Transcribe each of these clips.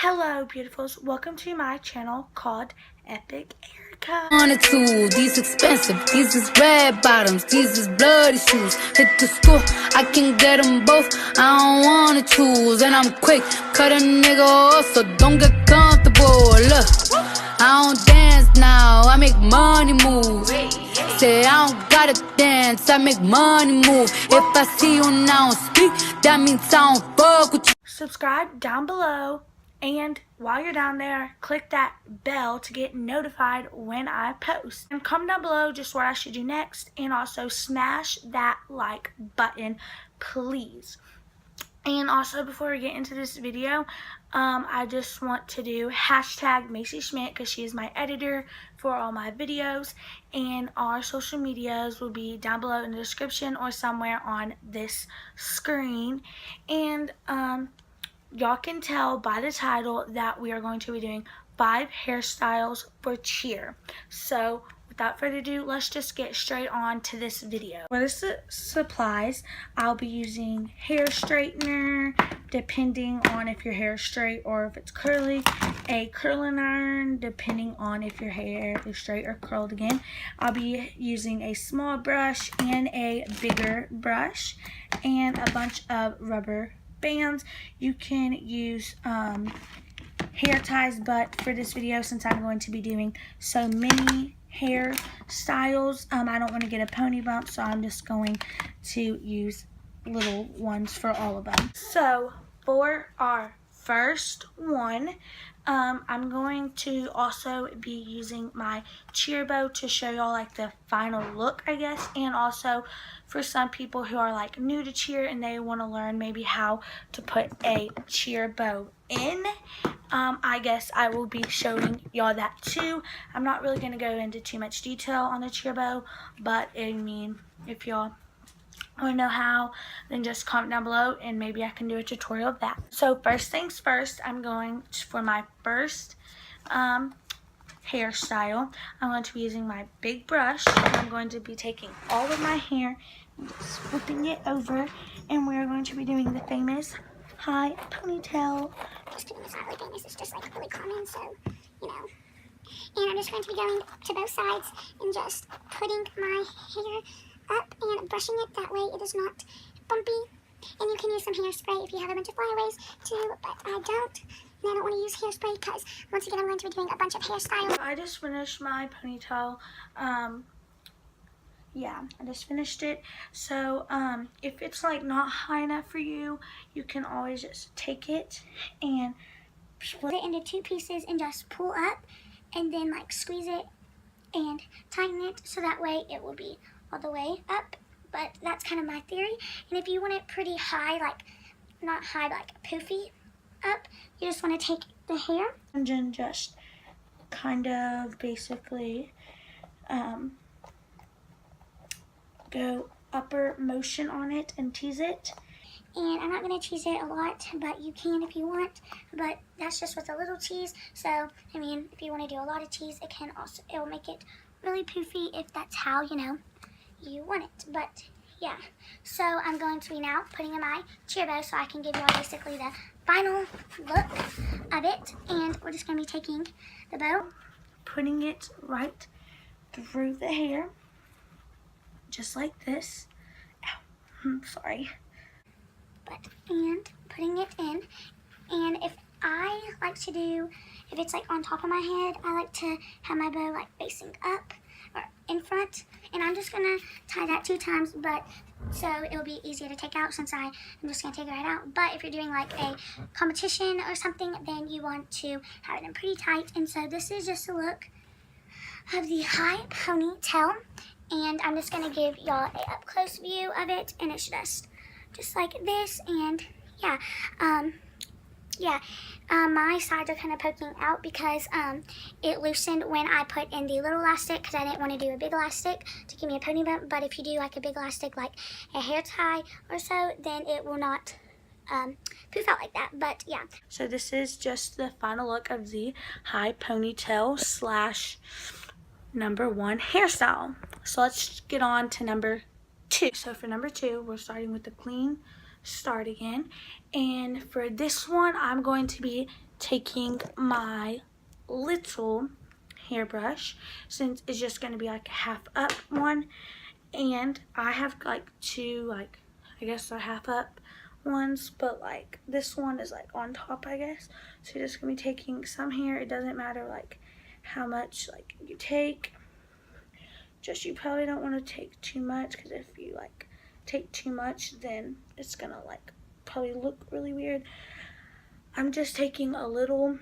Hello beautifuls, welcome to my channel called EpicErika. On it too, these expensive, these is red bottoms, these is bloody shoes. Hit the school, I can get them both, I don't wanna choose. And I'm quick, cut a nigga off, so don't get comfortable. Look, I don't dance now, I make money move. Say I don't gotta dance, I make money move. If I see you and I don't speak, that means I don't fuck with you. Subscribe down below, and while you're down there, click that bell to get notified when I post. And comment down below just what I should do next, and also smash that like button, please. And also, before we get into this video, I just want to do hashtag Macy Schmidt because she is my editor for all my videos, and our social medias will be down below in the description or somewhere on this screen. And y'all can tell by the title that we are going to be doing 5 hairstyles for cheer. So without further ado, let's just get straight on to this video. For the supplies, I'll be using hair straightener, depending on if your hair is straight or if it's curly, a curling iron, depending on if your hair is straight or curled again. I'll be using a small brush and a bigger brush, and a bunch of rubber bands. You can use hair ties, but for this video, since I'm going to be doing so many hair styles, I don't want to get a pony bump, so I'm just going to use little ones for all of them. So for our first one, I'm going to also be using my cheer bow to show y'all like the final look, I guess, and also for some people who are like new to cheer and they want to learn maybe how to put a cheer bow in, I guess I will be showing y'all that too. I'm not really going to go into too much detail on the cheer bow, but I mean, if y'all want to know how, then just comment down below and maybe I can do a tutorial of that. So first things first, I'm going for my first hairstyle. I'm going to be using my big brush. I'm going to be taking all of my hair and just flipping it over, and we're going to be doing the famous high ponytail. Just kidding, it's not really famous, it's just like really common, so, you know. And I'm just going to be going to both sides and just putting my hair up and brushing it, that way it is not bumpy. And you can use some hairspray if you have a bunch of flyaways too, but I don't. And I don't want to use hairspray because, once again, I'm going to be doing a bunch of hairstyles. I just finished my ponytail. Yeah, I just finished it. So if it's like not high enough for you, you can always just take it and Split it into 2 pieces and just pull up and then like squeeze it and tighten it so that way it will be all the way up. But that's kind of my theory. And if you want it pretty high, like not high, like poofy up, you just want to take the hair and then just kind of basically go upper motion on it and tease it. And I'm not going to tease it a lot, but you can if you want. But that's just with a little tease. So, I mean, if you want to do a lot of tease, it'll make it really poofy if that's how, you know, you want it. But, yeah. So, I'm going to be now putting in my cheer bow so I can give y'all basically the final look of it. And we're just going to be taking the bow, putting it right through the hair, just like this. Ow, I'm sorry. And putting it in. And if I like to do, if it's like on top of my head, I like to have my bow like facing up or in front. And I'm just gonna tie that 2 times, but so it'll be easier to take out since I'm just gonna take it right out. But if you're doing like a competition or something, then you want to have it in pretty tight. And so this is just a look of the high ponytail. And I'm just gonna give y'all a up close view of it, and it's just like this. And yeah, my sides are kind of poking out because it loosened when I put in the little elastic, because I didn't want to do a big elastic to give me a pony bump. But if you do like a big elastic, like a hair tie or so, then it will not poof out like that. But yeah. So this is just the final look of the high ponytail slash number 1 hairstyle. So let's get on to number 2. So for number 2, we're starting with the clean start again, and for this one I'm going to be taking my little hairbrush, since it's just going to be like a half up one, and I have like two, like I guess they're half up ones, but like this one is like on top, I guess. So you're just gonna be taking some here. It doesn't matter like how much like you take, just you probably don't want to take too much, because if you like take too much, then it's gonna like probably look really weird. I'm just taking a little.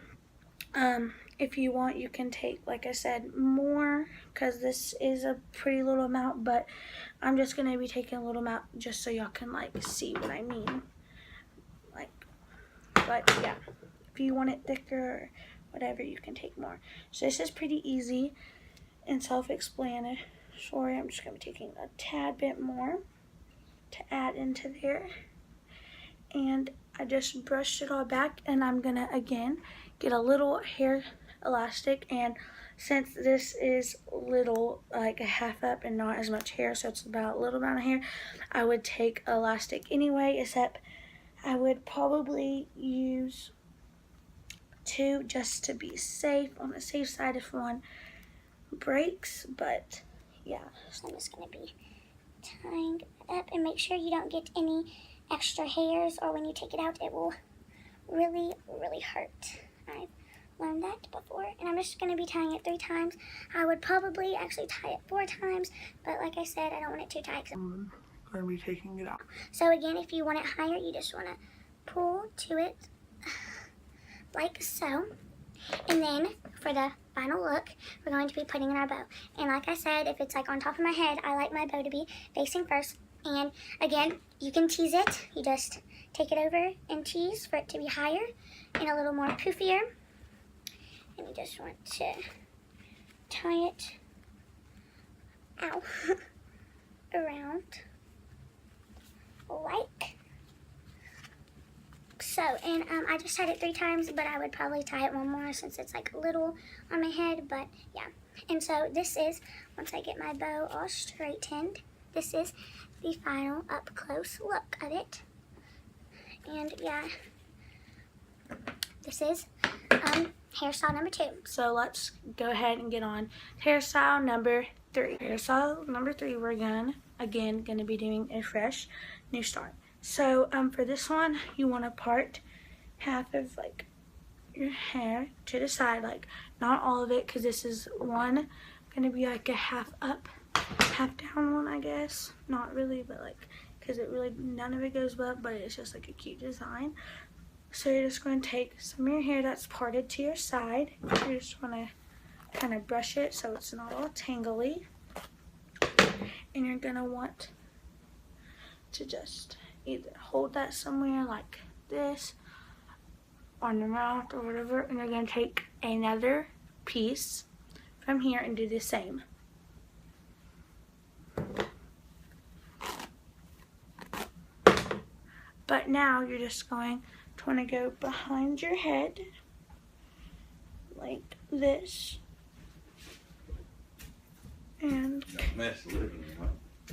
If you want, you can take, like I said, more, because this is a pretty little amount, but I'm just going to be taking a little amount just so y'all can like see what I mean. Like, but yeah, if you want it thicker or whatever, you can take more. So this is pretty easy and self-explanatory. I'm just going to be taking a tad bit more to add into there. And I just brushed it all back, and I'm going to, again, get a little hair elastic, and since this is little, like a half up and not as much hair, so it's about a little amount of hair, I would take elastic anyway, except I would probably use 2 just to be safe, on the safe side if one breaks. But yeah, So I'm just going to be tying it up, and make sure you don't get any extra hairs, or when you take it out it will really hurt. I've learned that before, and I'm just going to be tying it 3 times. I would probably actually tie it 4 times, but like I said, I don't want it too tight. I'm going to be taking it out. So again, if you want it higher, you just want to pull to it like so. And then for the final look, we're going to be putting in our bow. And like I said, if it's like on top of my head, I like my bow to be facing first. And again, you can tease it. You just take it over and tease for it to be higher and a little more poofier. And you just want to tie it, ow, around like so. And I just tied it 3 times, but I would probably tie it 1 more since it's like a little on my head. But yeah, and so this is, once I get my bow all straightened, this is the final up close look of it. And yeah, this is hairstyle number 2. so let's go ahead and get on hairstyle number 3. Hairstyle number 3, we're gonna be doing a fresh new start. So for this one, you want to part half of like your hair to the side, like not all of it, because this is one gonna be like a half up, half down one, I guess. Not really, but like, because it really, none of it goes up, but it's just like a cute design. So you're just going to take some of your hair that's parted to your side. You just want to kind of brush it so it's not all tangly. And you're going to want to just either hold that somewhere like this on your mouth or whatever. And you're going to take another piece from here and do the same. But now you're just going to want to go behind your head like this and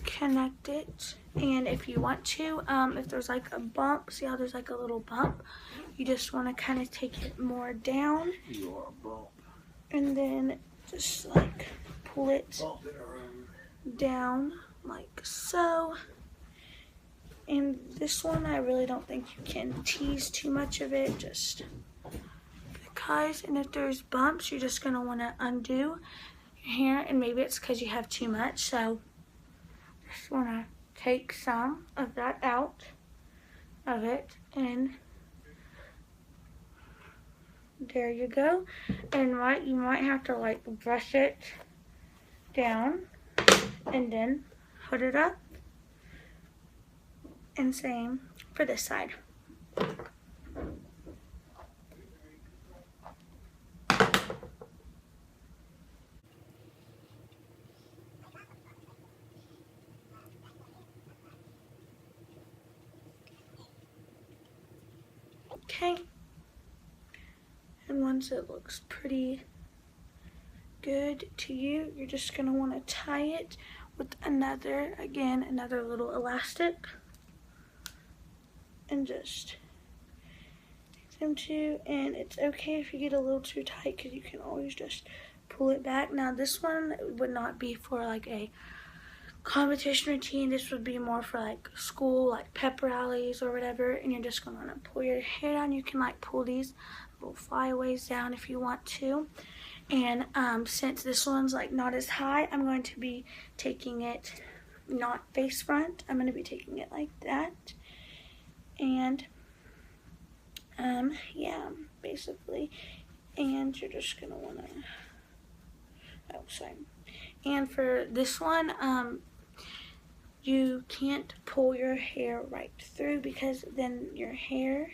connect it. And if you want to, if there's like a bump, see how there's like a little bump, you just want to kind of take it more down and then just like pull it down like so. And this one, I really don't think you can tease too much of it, just because. And if there's bumps, you're just going to want to undo your hair, and maybe it's because you have too much. So just want to take some of that out of it, and there you go. And you might have to like brush it down and then put it up. And same for this side. Okay. And once it looks pretty good to you, you're just going to want to tie it with another little elastic. And just them too, and it's okay if you get a little too tight because you can always just pull it back. Now this one would not be for like a competition routine. This would be more for like school, like pep rallies or whatever, and you're just gonna want to pull your hair down. You can like pull these little flyaways down if you want to. And since this one's like not as high, I'm going to be taking it not face front. I'm going to be taking it like that. And yeah, basically. And you're just going to want to, oh, sorry. And for this one, you can't pull your hair right through because then your hair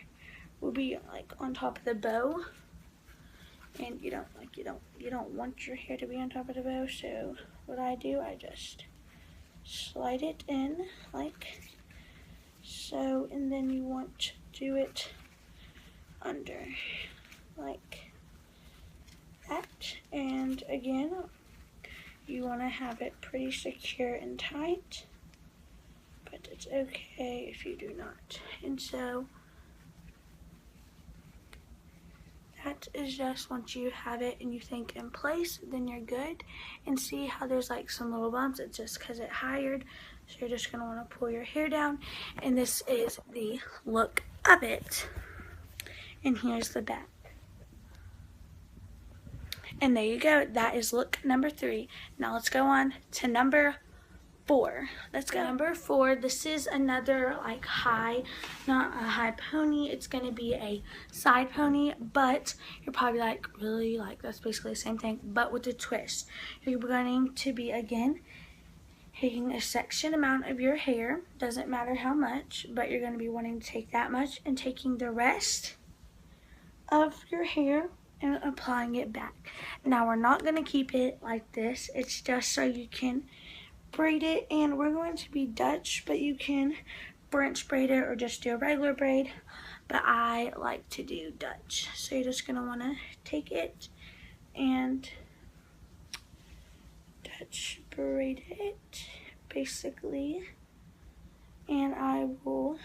will be like on top of the bow. And you don't want your hair to be on top of the bow, so what I do, I just slide it in like so, and then you want to do it under like that. And again, you want to have it pretty secure and tight, but it's okay if you do not. And so that is just once you have it and you think in place, then you're good. And see how there's like some little bumps? It's just because it hired. So you're just going to want to pull your hair down. And this is the look of it. And here's the back. And there you go. That is look number 3. Now let's go on to number 4. Let's go. Number 4, this is another like high, not a high pony. It's going to be a side pony, but you're probably like, really? Like, that's basically the same thing, but with a twist. You're going to be, again, taking a section amount of your hair. Doesn't matter how much, but you're going to be wanting to take that much and taking the rest of your hair and applying it back. Now, we're not going to keep it like this. It's just so you can braid it, and we're going to be Dutch, but you can French braid it or just do a regular braid, but I like to do Dutch. So you're just going to want to take it and Dutch braid it basically, and I will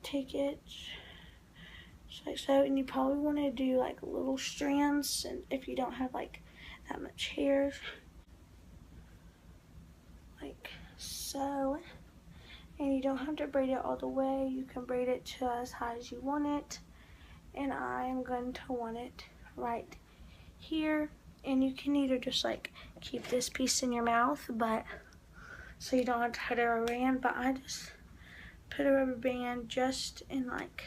take it just like so. And you probably want to do like little strands, and if you don't have like that much hair, like so. And you don't have to braid it all the way. You can braid it to as high as you want it. And I am going to want it right here. And you can either just like keep this piece in your mouth, but so you don't have to put a rubber band, but I just put a rubber band just in like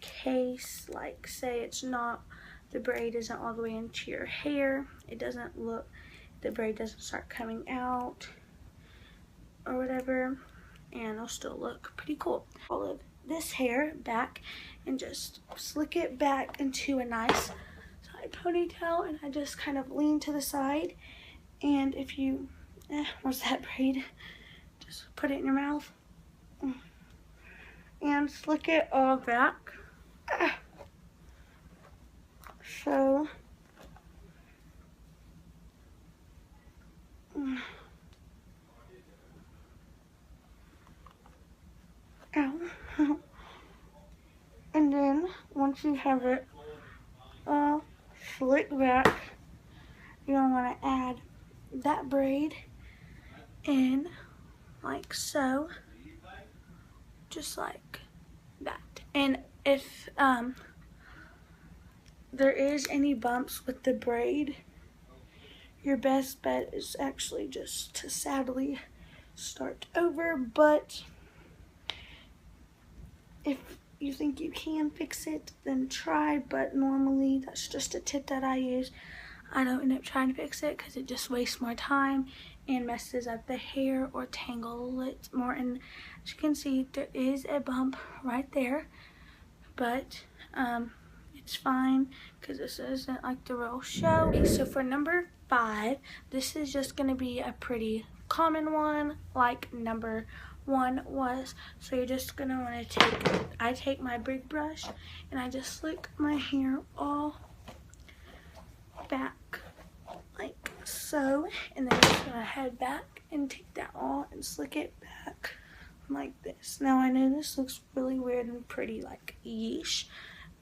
case, like say it's not, the braid isn't all the way into your hair. It doesn't look, the braid doesn't start coming out or whatever, and it'll still look pretty cool. All of this hair back and just slick it back into a nice side ponytail, and I just kind of lean to the side, and if you what's that braid, just put it in your mouth and slick it all back. So ow. And then once you have it all slicked back, you're gonna want to add that braid in like so, just like that. And if there is any bumps with the braid, your best bet is actually just to sadly start over. But if you think you can fix it, then try. But normally that's just a tip that I use. I don't end up trying to fix it because it just wastes more time and messes up the hair or tangle it more. And as you can see, there is a bump right there, but it's fine because this isn't like the real show. Okay, so for number 5, this is just going to be a pretty common one like number 1 was. So you're just going to want to I take my big brush and I just slick my hair all back like so, and then I'm just going to head back and take that all and slick it back like this. Now I know this looks really weird and pretty like yeesh,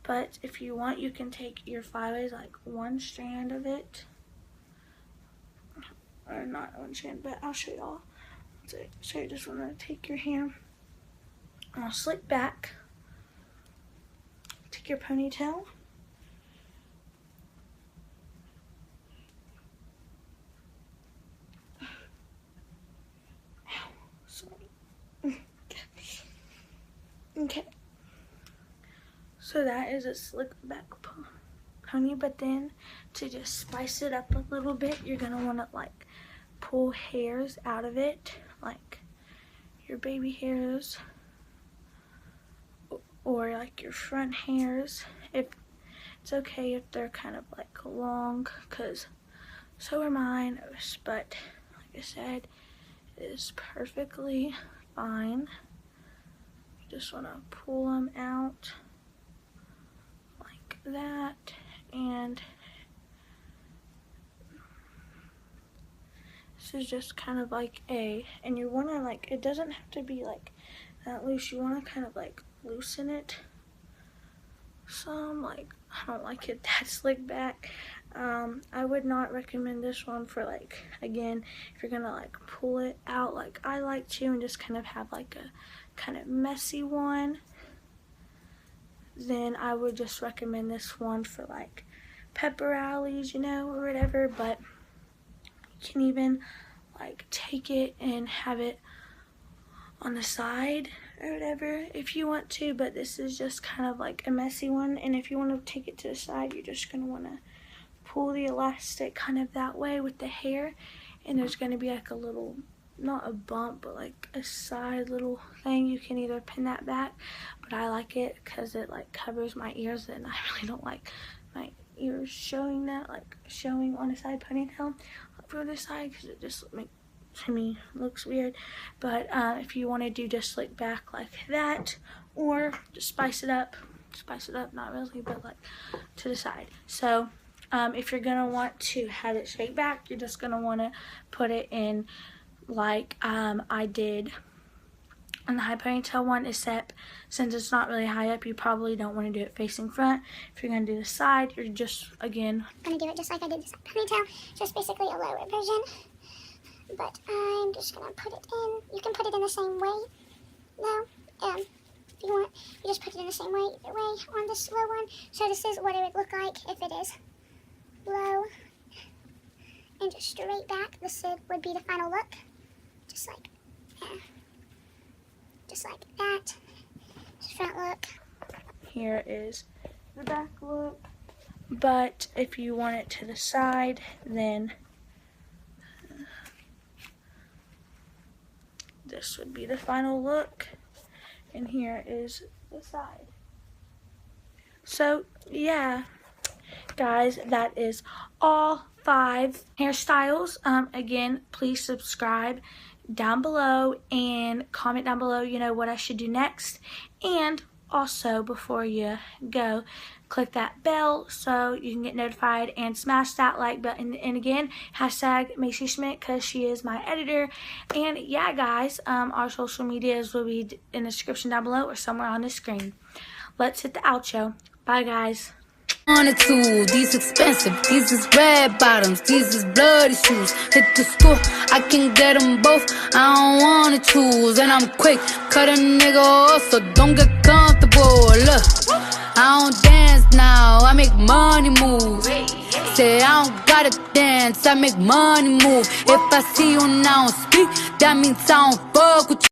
but if you want you can take your flyaways, like one strand of it, or not one strand, but I'll show y'all. So you just want to take your hair, I'll slick back, take your ponytail, okay, so that is a slick back pony, but then to just spice it up a little bit, you're going to want to like pull hairs out of it, like your baby hairs or like your front hairs. If it's okay if they're kind of like long, because so are mine, but like I said, it is perfectly fine. Just want to pull them out like that, and this is just kind of like and you want to like, it doesn't have to be like that loose, you want to kind of like loosen it some. Like, I don't like it that slick back. I would not recommend this one for like, again, if you're gonna like pull it out like I like to and just kind of have like a kind of messy one, then I would just recommend this one for like pepper rallies, you know, or whatever. But you can even like take it and have it on the side or whatever if you want to, but this is just kind of like a messy one. And if you want to take it to the side, you're just going to want to pull the elastic kind of that way with the hair, and there's going to be like a little, not a bump, but like a side little thing. You can either pin that back, but I like it because it like covers my ears, and I really don't like my ears showing that, like showing on a side ponytail for the side, because it just makes, to me, looks weird. But if you want to do just like back like that, or just spice it up, not really, but like to the side. So if you're gonna want to have it straight back, you're just gonna want to put it in like I did on the high ponytail one, except since it's not really high up, you probably don't want to do it facing front. If you're going to do the side, you're just, again, I'm going to do it just like I did this ponytail, just basically a lower version. But I'm just going to put it in. You can put it in the same way, though. If you want, you just put it in the same way, either way on this low one. So this is what it would look like if it is low and just straight back. This would be the final look, just like that. Front look. Here is the back look. But if you want it to the side, then this would be the final look. And here is the side. So yeah, guys, that is all 5 hairstyles. Again, please subscribe down below and comment down below, you know, what I should do next. And also, before you go, click that bell so you can get notified, and smash that like button. And again, hashtag Macy Schmidt, because she is my editor. And yeah, guys, our social medias will be in the description down below or somewhere on the screen. Let's hit the outro. Bye, guys. On a tool, these expensive, these is red bottoms, these is bloody shoes. Hit the school, I can get them both, I don't wanna choose. And I'm quick, cut a nigga off, so don't get comfortable. Look, I don't dance now, I make money move. Say I don't gotta dance, I make money move. If I see you now speak, that means I don't fuck with you.